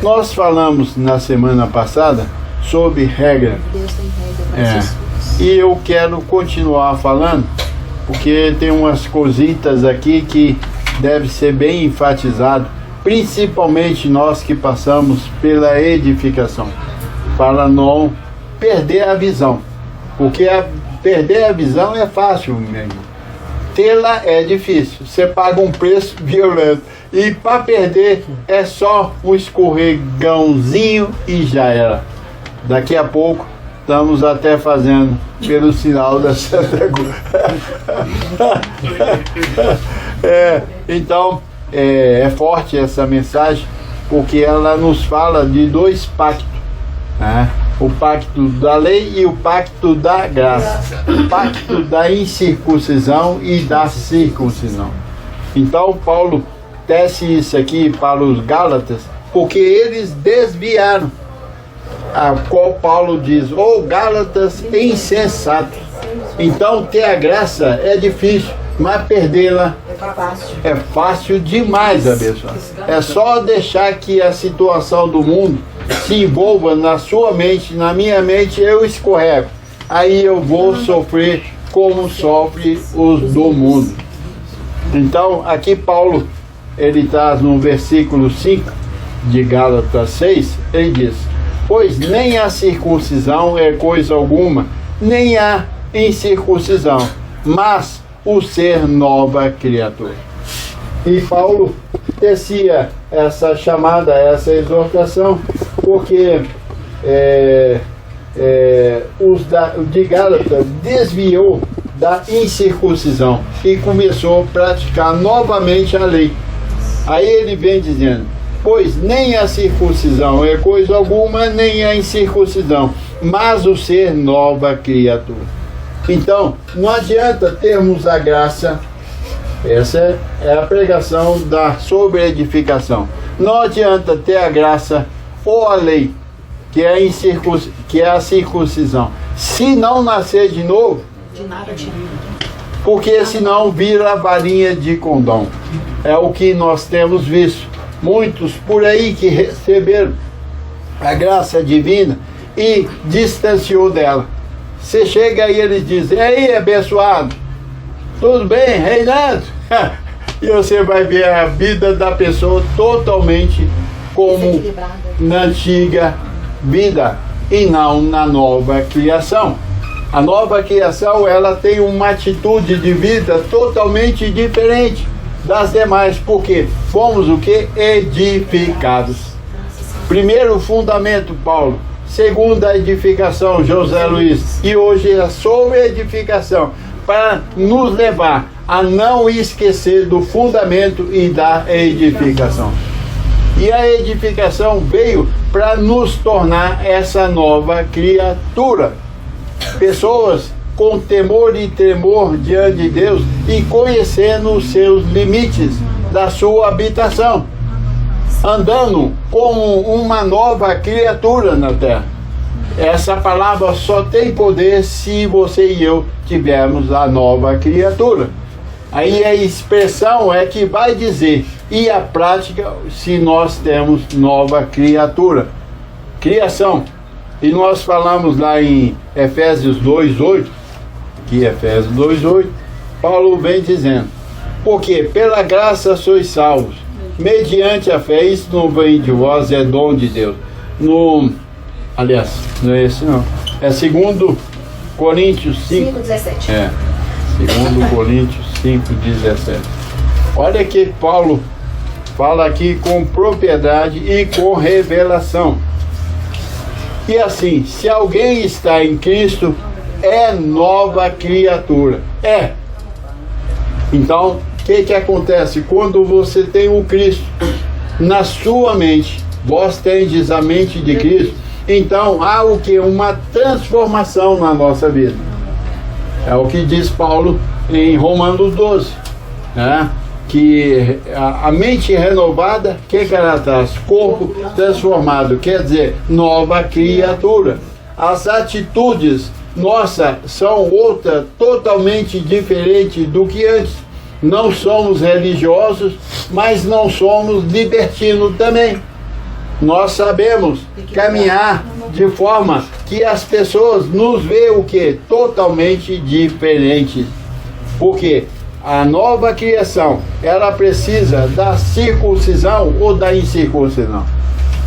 Nós falamos na semana passada sobre regra. Deus tem regra. E eu quero continuar falando, porque tem umas cositas aqui que deve ser bem enfatizado, principalmente nós que passamos pela edificação, para não perder a visão. Porque perder a visão é fácil, meu irmão. Tê-la é difícil. Você paga um preço violento. E para perder é só um escorregãozinho e já era. Daqui a pouco estamos até fazendo pelo sinal da Santa Cruz. Então, é forte essa mensagem, porque ela nos fala de dois pactos, né? O pacto da lei e o pacto da graça. O pacto da incircuncisão e da circuncisão. Então, Paulo tece isso aqui para os Gálatas, porque eles desviaram. A qual Paulo diz: "Ô Gálatas insensatos". Então, ter a graça é difícil, mas perdê-la é fácil demais, abençoado. É só deixar que a situação do mundo se envolva na sua mente, na minha mente, eu escorrego. Aí eu vou sofrer como sofre os do mundo. Então, aqui Paulo, ele traz no versículo 5 de Gálatas 6, ele diz: "Pois nem a circuncisão é coisa alguma, nem a incircuncisão, mas o ser nova criatura." E Paulo tecia essa chamada, essa exortação, porque os de Gálatas desviou da incircuncisão e começou a praticar novamente a lei. Aí ele vem dizendo: "Pois nem a circuncisão é coisa alguma, nem a incircuncisão, mas o ser nova criatura." Então, não adianta termos a graça. Essa é a pregação sobre a edificação. Não adianta ter a graça ou a lei, que é a circuncisão, se não nascer de novo, De nada te porque senão vira varinha de condão. É o que nós temos visto. Muitos por aí que receberam a graça divina e distanciou dela. Você chega e eles dizem: "E aí, abençoado? Tudo bem, reinado?" E você vai ver a vida da pessoa totalmente como na antiga vida e não na nova criação. A nova criação, ela tem uma atitude de vida totalmente diferente das demais, porque fomos o que? Edificados. Primeiro fundamento, Paulo. Segunda edificação, José Luiz. E hoje é sobre edificação, para nos levar a não esquecer do fundamento e da edificação. E a edificação veio para nos tornar essa nova criatura. Pessoas com temor e tremor diante de Deus e conhecendo os seus limites da sua habitação, andando como uma nova criatura na terra. Essa palavra só tem poder se você e eu tivermos a nova criatura. Aí a expressão é que vai dizer, e a prática, se nós temos nova criatura. Criação. E nós falamos lá em Efésios 2:8, que Efésios 2:8, Paulo vem dizendo: "Porque pela graça sois salvos, mediante a fé." Isso não vem de vós, é dom de Deus. Aliás, não é esse não. É 2 Coríntios 5:17. 2 Coríntios 5:17. Olha que Paulo fala aqui com propriedade e com revelação. E assim, se alguém está em Cristo, é nova criatura. Então, o que acontece? Quando você tem o Cristo na sua mente, vós tendes a mente de Cristo, então há o que? Uma transformação na nossa vida. É o que diz Paulo em Romanos 12, né? Que a mente renovada, o que ela traz? Corpo transformado, quer dizer, nova criatura. As atitudes nossas são outra, totalmente diferente do que antes. Não somos religiosos, mas não somos libertinos também. nós sabemos caminhar de forma que as pessoas nos veem o quê? Totalmente diferente. Porque a nova criação, ela precisa da circuncisão ou da incircuncisão?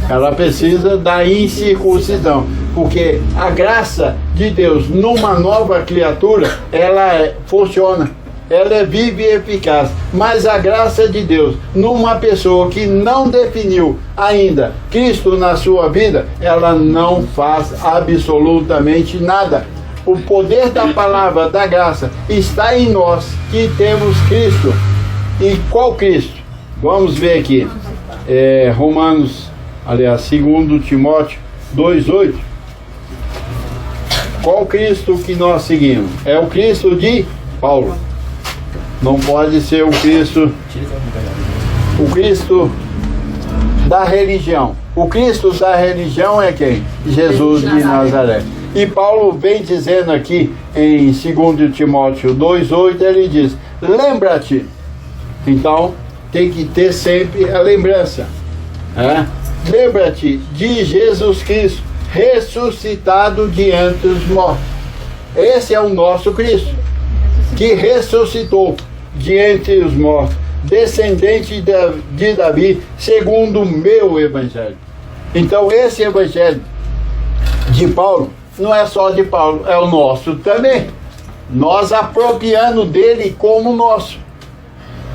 Ela precisa da incircuncisão, porque a graça de Deus numa nova criatura, ela funciona, ela é viva e eficaz. Mas a graça de Deus numa pessoa que não definiu ainda Cristo na sua vida, ela não faz absolutamente nada. O poder da palavra da graça está em nós que temos Cristo. E qual Cristo? Vamos ver aqui. Aliás, 2 Timóteo 2,8. Qual Cristo que nós seguimos? É o Cristo de Paulo. Não pode ser o Cristo da religião. O Cristo da religião é quem? Jesus de Nazaré. E Paulo vem dizendo aqui em 2 Timóteo 2,8, ele diz: lembra-te. Então, tem que ter sempre a lembrança. Lembra-te de Jesus Cristo, ressuscitado de entre os mortos. Esse é o nosso Cristo, que ressuscitou de entre os mortos, descendente de Davi, segundo o meu evangelho. Então, esse evangelho de Paulo não é só de Paulo, é o nosso também. Nós apropriando dele como nosso.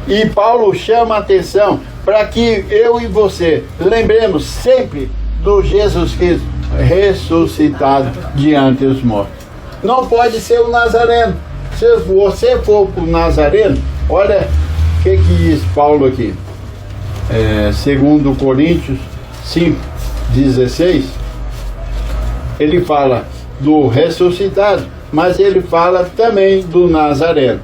E Paulo chama a atenção para que eu e você lembremos sempre do Jesus Cristo ressuscitado diante dos mortos. Não pode ser o Nazareno. Se você for para o Nazareno, olha o que diz Paulo aqui. 2 Coríntios 5,16. Ele fala do ressuscitado, mas ele fala também do Nazareno.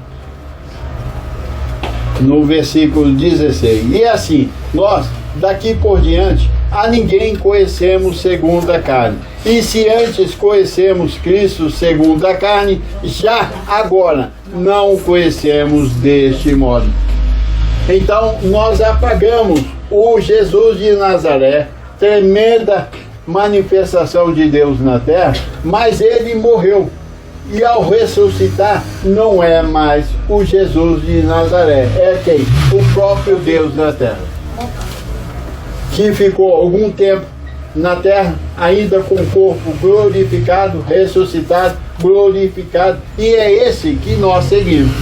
No versículo 16. E assim, nós, daqui por diante, a ninguém conhecemos segundo a carne. E se antes conhecemos Cristo segundo a carne, já agora não o conhecemos deste modo. Então, nós apagamos o Jesus de Nazaré, tremenda manifestação de Deus na terra, mas ele morreu. E ao ressuscitar, não é mais o Jesus de Nazaré, é quem? O próprio Deus na terra, que ficou algum tempo na terra, ainda com o corpo glorificado, ressuscitado, glorificado, e é esse que nós seguimos.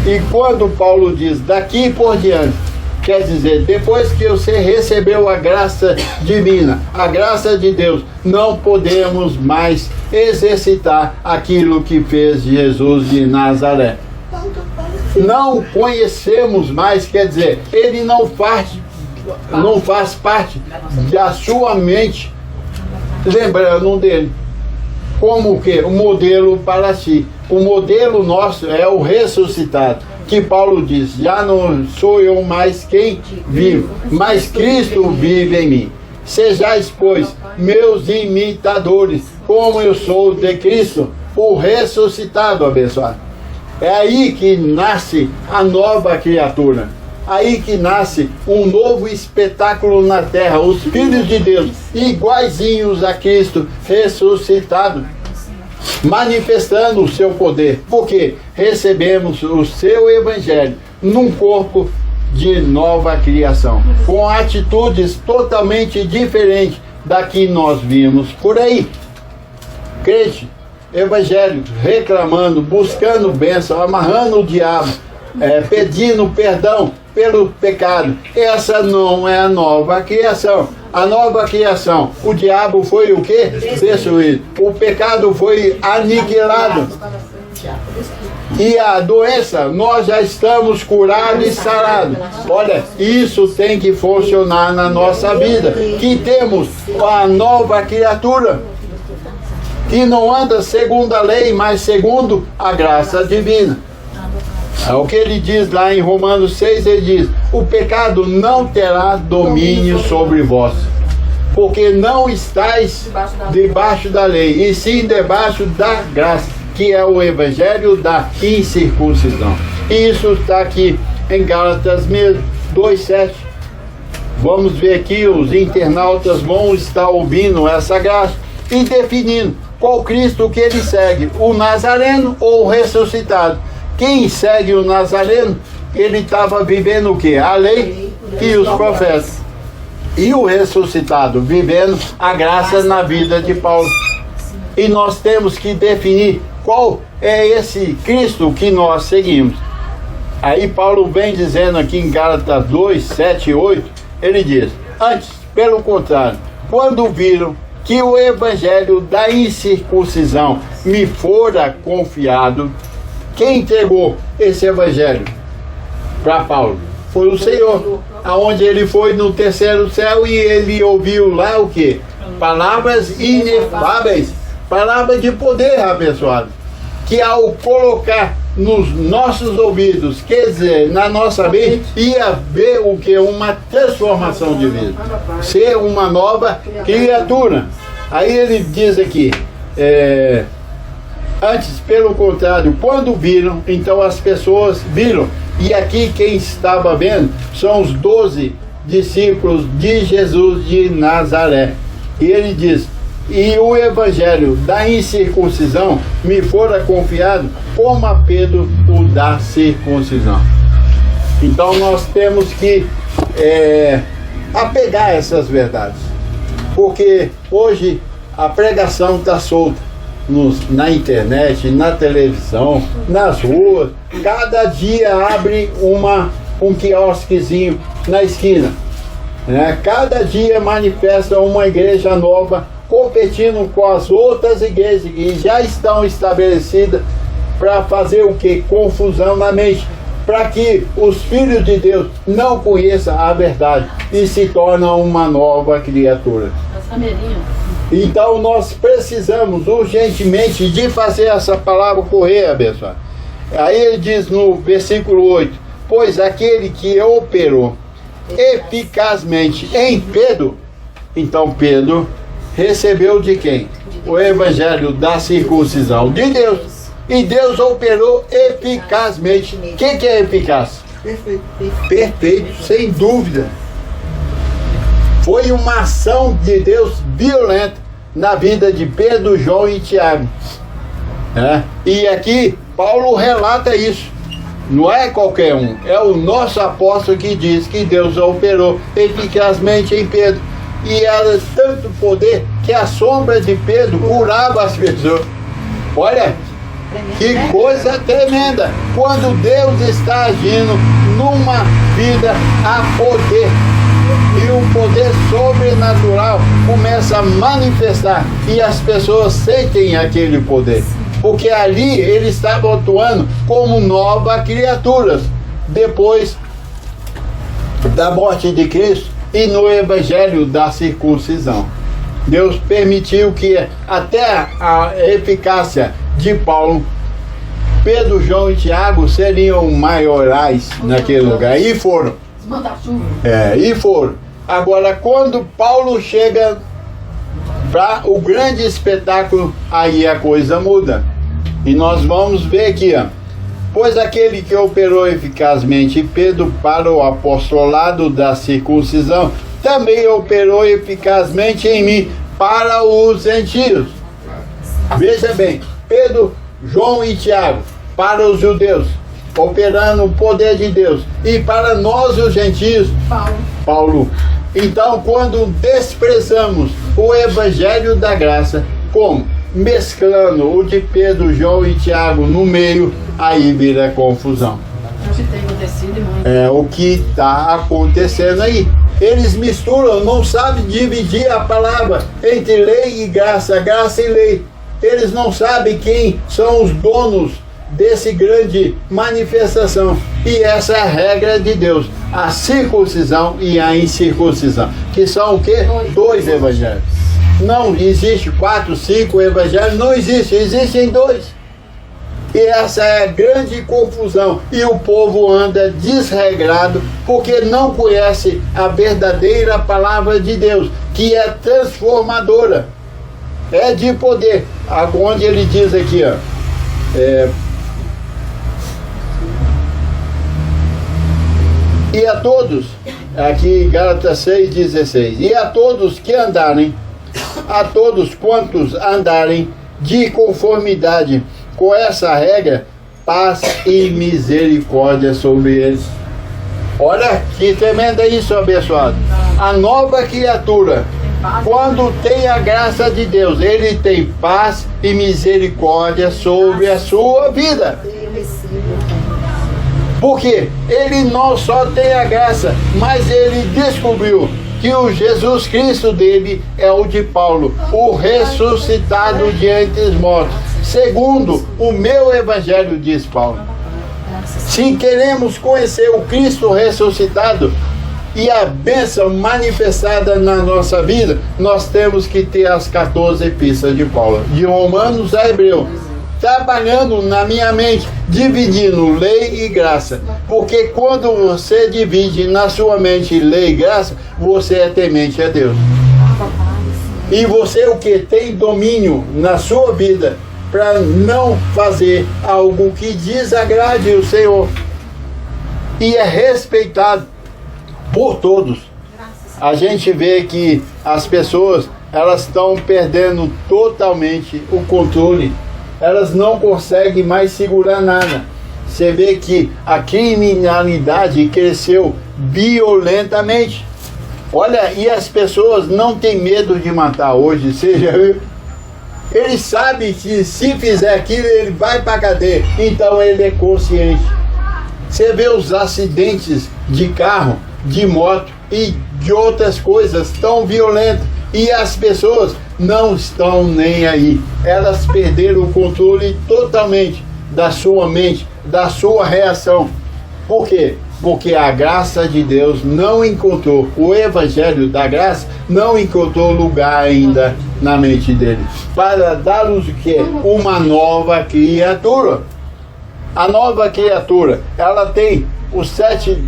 E quando Paulo diz daqui por diante, quer dizer, depois que você recebeu a graça divina, a graça de Deus, não podemos mais exercitar aquilo que fez Jesus de Nazaré. Não conhecemos mais, quer dizer, ele não faz parte da sua mente, lembrando dele. Como o quê? O modelo para si. O modelo nosso é o ressuscitado. Que Paulo diz, já não sou eu mais quem vivo, mas Cristo vive em mim. Sejais, pois, meus imitadores, como eu sou de Cristo, o ressuscitado, abençoado. É aí que nasce a nova criatura. Aí que nasce um novo espetáculo na terra. Os filhos de Deus, iguaizinhos a Cristo ressuscitado, manifestando o seu poder, porque recebemos o seu evangelho num corpo de nova criação, com atitudes totalmente diferentes da que nós vimos por aí. Crente, evangelho, reclamando, buscando bênção, amarrando o diabo, pedindo perdão pelo pecado. Essa não é a nova criação. A nova criação, o diabo foi o quê? Destruído. O pecado foi aniquilado. E a doença, nós já estamos curados e sarados. Olha, isso tem que funcionar na nossa vida. Que temos a nova criatura, que não anda segundo a lei, mas segundo a graça divina. É o que ele diz lá em Romanos 6, ele diz: o pecado não terá domínio sobre vós, porque não estáis debaixo da lei, e sim debaixo da graça, que é o evangelho da incircuncisão. E isso está aqui em Gálatas 2,7. vamos ver aqui, os internautas vão estar ouvindo essa graça e definindo qual Cristo que ele segue, o Nazareno ou o ressuscitado. Quem segue o Nazareno, ele estava vivendo o quê? A lei e os profetas. E o ressuscitado, vivendo a graça na vida de Paulo. E nós temos que definir qual é esse Cristo que nós seguimos. Aí Paulo vem dizendo aqui em Gálatas 2, 7 e 8, ele diz: antes, pelo contrário, quando viram que o evangelho da incircuncisão me fora confiado, quem entregou esse evangelho para Paulo? Foi o Senhor, aonde ele foi no terceiro céu e ele ouviu lá o quê? Palavras inefáveis, palavras de poder, abençoado, que ao colocar nos nossos ouvidos, quer dizer, na nossa mente, ia ver o que? Uma transformação de vida, ser uma nova criatura. Aí ele diz aqui, antes, pelo contrário, quando viram, então as pessoas viram. E aqui quem estava vendo são os 12 discípulos de Jesus de Nazaré. E ele diz: e o evangelho da incircuncisão me fora confiado como a Pedro o da circuncisão. Então nós temos que apegar essas verdades. Porque hoje a pregação está solta. Na internet, na televisão, nas ruas, cada dia abre um quiosquezinho na esquina, né? Cada dia manifesta uma igreja nova competindo com as outras igrejas que já estão estabelecidas para fazer o que? Confusão na mente, para que os filhos de Deus não conheçam a verdade e se tornam uma nova criatura. Então nós precisamos urgentemente de fazer essa palavra correr, abençoado. Aí ele diz no versículo 8: pois aquele que operou eficazmente em Pedro, então Pedro recebeu de quem? O evangelho da circuncisão de Deus. E Deus operou eficazmente. O que é eficaz? Perfeito. Perfeito, sem dúvida. Foi uma ação de Deus violenta na vida de Pedro, João e Tiago. E aqui Paulo relata isso. Não é qualquer um, é o nosso apóstolo que diz que Deus operou eficazmente em Pedro. E era tanto poder que a sombra de Pedro curava as pessoas. Olha, que coisa tremenda! Quando Deus está agindo numa vida, há poder. E o poder sobrenatural começa a manifestar e as pessoas sentem aquele poder, porque ali eles estavam atuando como novas criaturas depois da morte de Cristo e no evangelho da circuncisão. Deus permitiu que até a eficácia de Paulo, Pedro, João e Tiago seriam maiorais naquele lugar, e foram. E foram. Agora, quando Paulo chega para o grande espetáculo, aí a coisa muda. E nós vamos ver aqui, pois aquele que operou eficazmente Pedro para o apostolado da circuncisão, também operou eficazmente em mim para os gentios. Veja bem, Pedro, João e Tiago, para os judeus, operando o poder de Deus, e para nós os gentios, Paulo. Então, quando desprezamos o evangelho da graça, como? Mesclando o de Pedro, João e Tiago no meio, aí vira confusão. É o que está acontecendo aí. Eles misturam, não sabem dividir a palavra entre lei e graça, graça e lei. Eles não sabem quem são os donos desse grande manifestação. E essa é a regra de Deus: a circuncisão e a incircuncisão, que são o quê? Dois evangelhos. Não existe 4, 5 evangelhos, não existe, existem 2. E essa é a grande confusão. E o povo anda desregrado porque não conhece a verdadeira palavra de Deus, que é transformadora, é de poder. Onde ele diz aqui, e a todos aqui Gálatas 6,16. E a todos que andarem, a todos quantos andarem de conformidade com essa regra, paz e misericórdia sobre eles. Olha que tremendo é isso, abençoado. A nova criatura, quando tem a graça de Deus, ele tem paz e misericórdia sobre a sua vida. Porque ele não só tem a graça, mas ele descobriu que o Jesus Cristo dele é o de Paulo, o ressuscitado de entre os mortos, segundo o meu evangelho, diz Paulo. Se queremos conhecer o Cristo ressuscitado e a bênção manifestada na nossa vida, nós temos que ter as 14 epístolas de Paulo, de Romanos a Hebreus, trabalhando na minha mente, dividindo lei e graça. Porque quando você divide na sua mente lei e graça, você é temente a Deus. E você o que? Tem domínio na sua vida para não fazer algo que desagrade o Senhor. E é respeitado por todos. A gente vê que as pessoas, elas estão perdendo totalmente o controle. Elas não conseguem mais segurar nada. Você vê que a criminalidade cresceu violentamente. Olha, e as pessoas não têm medo de matar hoje, seja ele sabe que se fizer aquilo ele vai para a cadeia, então ele é consciente. Você vê os acidentes de carro, de moto e de outras coisas tão violentas, e as pessoas não estão nem aí. Elas perderam o controle totalmente da sua mente, da sua reação. Por quê? Porque a graça de Deus não encontrou, o evangelho da graça não encontrou lugar ainda na mente dele, para dar-nos o quê? Uma nova criatura. A nova criatura, ela tem os 7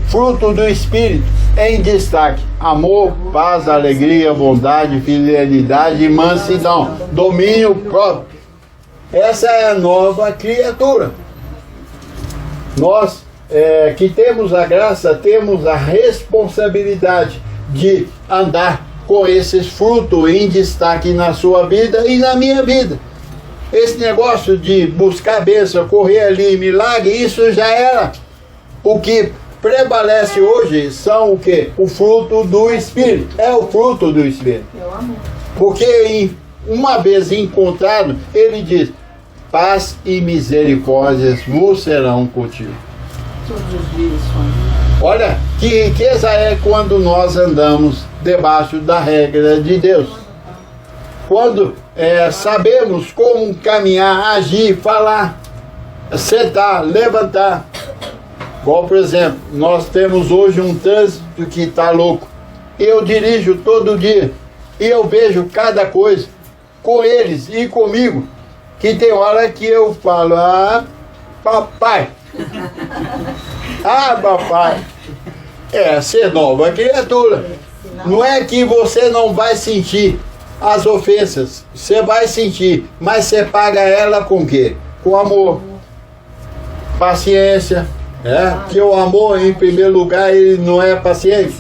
frutos do Espírito em destaque: amor, paz, alegria, bondade, fidelidade e mansidão, domínio próprio. Essa é a nova criatura. Nós que temos a graça, temos a responsabilidade de andar com esses frutos em destaque na sua vida e na minha vida. Esse negócio de buscar bênção, correr ali, milagre, isso já era. O que prevalece hoje são o quê? O fruto do Espírito. É o fruto do Espírito. Porque uma vez encontrado, ele diz: paz e misericórdia vos serão contigo. Todos os dias, Olha, que riqueza é quando nós andamos debaixo da regra de Deus. Quando sabemos como caminhar, agir, falar, sentar, levantar. Igual, por exemplo, nós temos hoje um trânsito que está louco. Eu dirijo todo dia e eu vejo cada coisa com eles e comigo, que tem hora que eu falo: ah, papai. Ah, papai. Ser nova criatura. Não é que você não vai sentir as ofensas. Você vai sentir, mas você paga ela com o quê? Com amor, paciência. Que o amor, em primeiro lugar, ele não é paciente.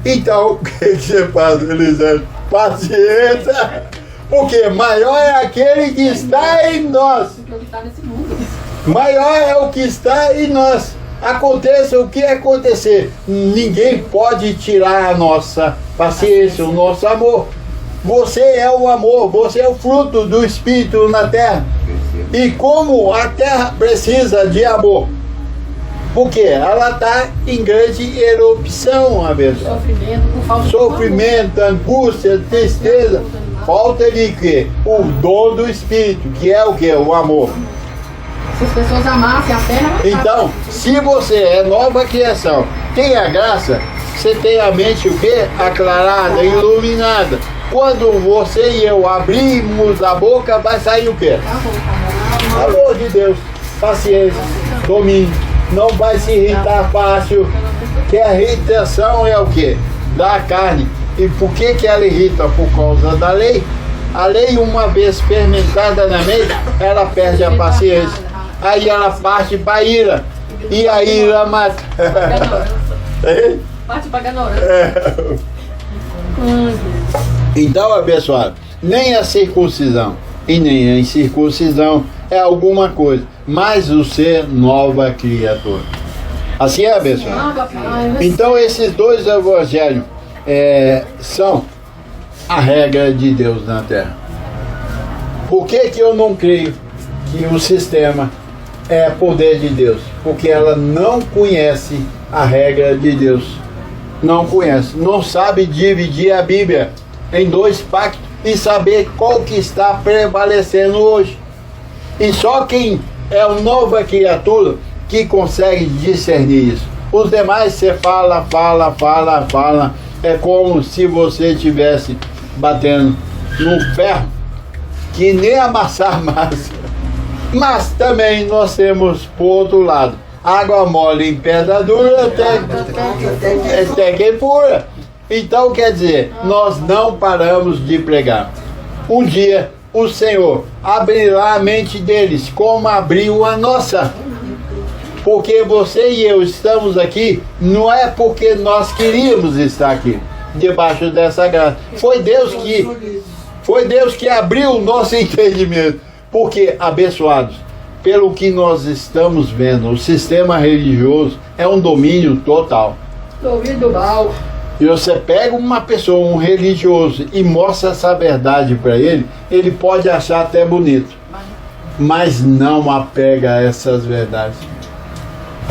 Então, o que você faz, Elisete? Paciência. Porque maior é aquele que está em nós. Maior é o que está em nós. Aconteça o que acontecer, ninguém pode tirar a nossa paciência, o nosso amor. Você é o amor, você é o fruto do Espírito na terra. E como a terra precisa de amor, porque ela está em grande erupção, abençoado. Sofrimento, angústia, tristeza. Falta-lhe que o dom do Espírito, que é o que? O amor. Se as pessoas amassem a terra... Então, se você é nova criação, tem a graça, você tem a mente o quê? Aclarada, iluminada. Quando você e eu abrimos a boca, vai sair o quê? Amor de Deus, paciência, domínio. Não vai se irritar fácil, que a irritação é o quê? Da carne. E por que ela irrita? Por causa da lei. A lei, uma vez fermentada na mente, ela perde a paciência. Aí ela parte para a ira. E a ira mata. Parte pra ignorância. Então, abençoado, nem a circuncisão e nem a incircuncisão é alguma coisa, mas o ser nova criatura. Assim é, abençoado. Não, papai. Então, esses dois evangelhos são a regra de Deus na Terra. Por que que eu não creio que o sistema é poder de Deus? Porque ela não conhece a regra de Deus. Não conhece. Não sabe dividir a Bíblia em dois pactos e saber qual que está prevalecendo hoje. E só quem é uma nova criatura que consegue discernir isso. Os demais você fala. É como se você estivesse batendo num ferro que nem amassar massa. Mas também nós temos por outro lado, água mole em pedra dura até que pura. Então quer dizer, nós não paramos de pregar. Um dia o Senhor abrirá a mente deles como abriu a nossa. Porque você e eu estamos aqui, não é porque nós queríamos estar aqui, debaixo dessa graça. Foi Deus que abriu o nosso entendimento. Porque, abençoados, pelo que nós estamos vendo, o sistema religioso é um domínio total. Ouvido mal. E você pega uma pessoa, um religioso, e mostra essa verdade para ele, ele pode achar até bonito, mas não apega a essas verdades.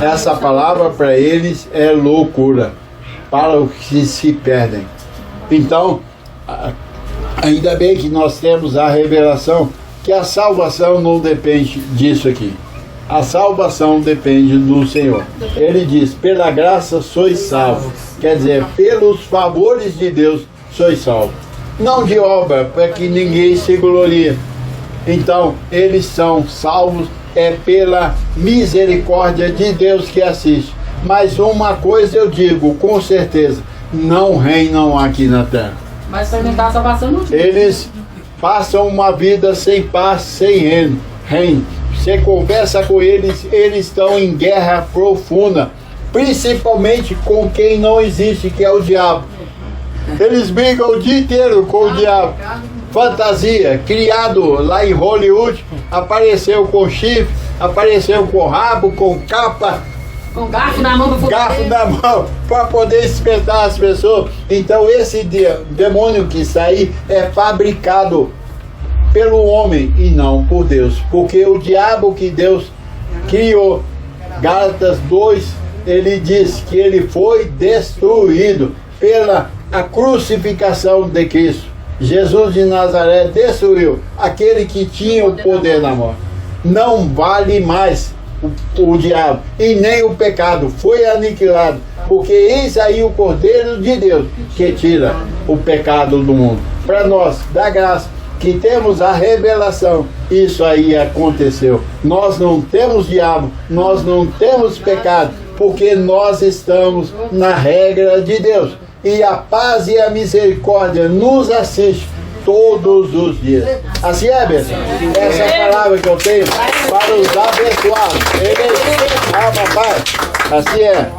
Essa palavra para eles é loucura, para os que se perdem. Então, ainda bem que nós temos a revelação que a salvação não depende disso aqui. A salvação depende do Senhor. Ele diz, pela graça sois salvos. Quer dizer, pelos favores de Deus sois salvos. Não de obra, para que ninguém se glorie. Então, eles são salvos pela misericórdia de Deus que assiste. Mas uma coisa eu digo, com certeza, não reinam aqui na terra. Mas experimentar a salvação não tinha. Eles passam uma vida sem paz, sem reino. Você conversa com eles, eles estão em guerra profunda, principalmente com quem não existe, que é o diabo. Eles brigam o dia inteiro com o diabo. Fantasia, criado lá em Hollywood, apareceu com chifre, apareceu com rabo, com capa, com garfo na mão para poder espetar as pessoas. Então esse demônio que está aí é fabricado pelo homem e não por Deus, porque o diabo que Deus criou, Gálatas 2, ele diz que ele foi destruído pela a crucificação de Cristo. Jesus de Nazaré destruiu aquele que tinha o poder na morte. Não vale mais o diabo e nem o pecado, foi aniquilado, porque eis aí o Cordeiro de Deus que tira o pecado do mundo. Para nós, da graça, que temos a revelação, isso aí aconteceu. Nós não temos diabo, nós não temos pecado, porque nós estamos na regra de Deus. E a paz e a misericórdia nos assiste todos os dias. Assim é, bênção? Essa é a palavra que eu tenho para os abençoados. Papai. Assim é.